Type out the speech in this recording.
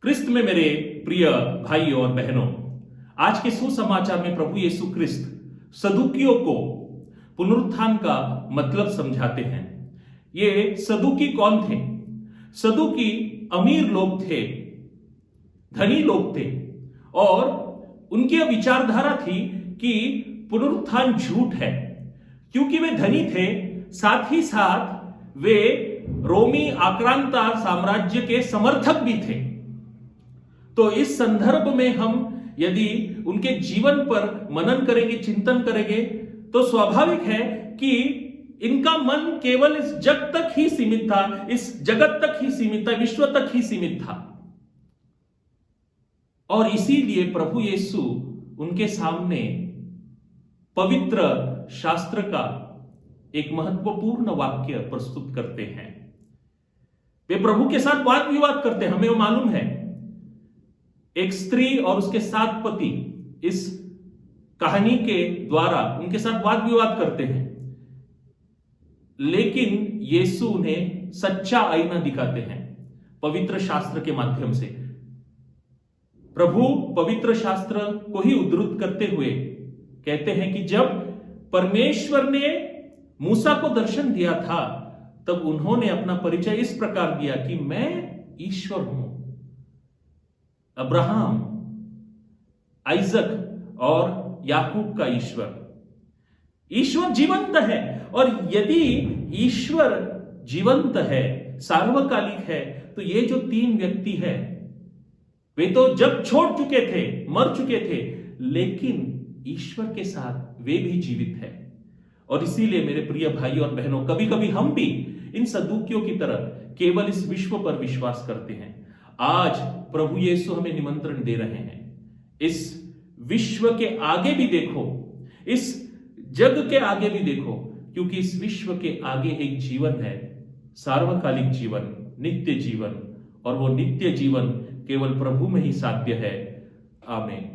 क्रिस्त में मेरे प्रिय भाई और बहनों, आज के सुसमाचार में प्रभु यीशु क्रिस्त सदुकियों को पुनरुत्थान का मतलब समझाते हैं। ये सदुकी कौन थे? सदुकी अमीर लोग थे, धनी लोग थे, और उनकी विचारधारा थी कि पुनरुत्थान झूठ है। क्योंकि वे धनी थे, साथ ही साथ वे रोमी आक्रांता साम्राज्य के समर्थक भी थे। तो इस संदर्भ में हम यदि उनके जीवन पर मनन करेंगे, चिंतन करेंगे, तो स्वाभाविक है कि इनका मन केवल इस जग तक ही सीमित था, इस जगत तक ही सीमित था, विश्व तक ही सीमित था। और इसीलिए प्रभु यीशु उनके सामने पवित्र शास्त्र का एक महत्वपूर्ण वाक्य प्रस्तुत करते हैं। वे प्रभु के साथ वाद विवाद करते हैं, हमें वो मालूम है। एक स्त्री और उसके 7 पति इस कहानी के द्वारा उनके साथ वाद विवाद करते हैं, लेकिन यीशु उन्हें सच्चा आईना दिखाते हैं पवित्र शास्त्र के माध्यम से। प्रभु पवित्र शास्त्र को ही उद्धृत करते हुए कहते हैं कि जब परमेश्वर ने मूसा को दर्शन दिया था, तब उन्होंने अपना परिचय इस प्रकार दिया कि मैं ईश्वर हूं, अब्राहम, आइजक और याकूब का ईश्वर। ईश्वर जीवंत है, और यदि ईश्वर जीवंत है, सार्वकालिक है, तो ये जो 3 व्यक्ति है, वे तो जब छोड़ चुके थे, मर चुके थे, लेकिन ईश्वर के साथ वे भी जीवित है। और इसीलिए मेरे प्रिय भाई और बहनों, कभी कभी हम भी इन सदुकियों की तरह केवल इस विश्व पर विश्वास करते हैं। आज प्रभु यीशु हमें निमंत्रण दे रहे हैं, इस विश्व के आगे भी देखो, इस जग के आगे भी देखो, क्योंकि इस विश्व के आगे एक जीवन है, सार्वकालिक जीवन, नित्य जीवन, और वो नित्य जीवन केवल प्रभु में ही साध्य है। आमीन।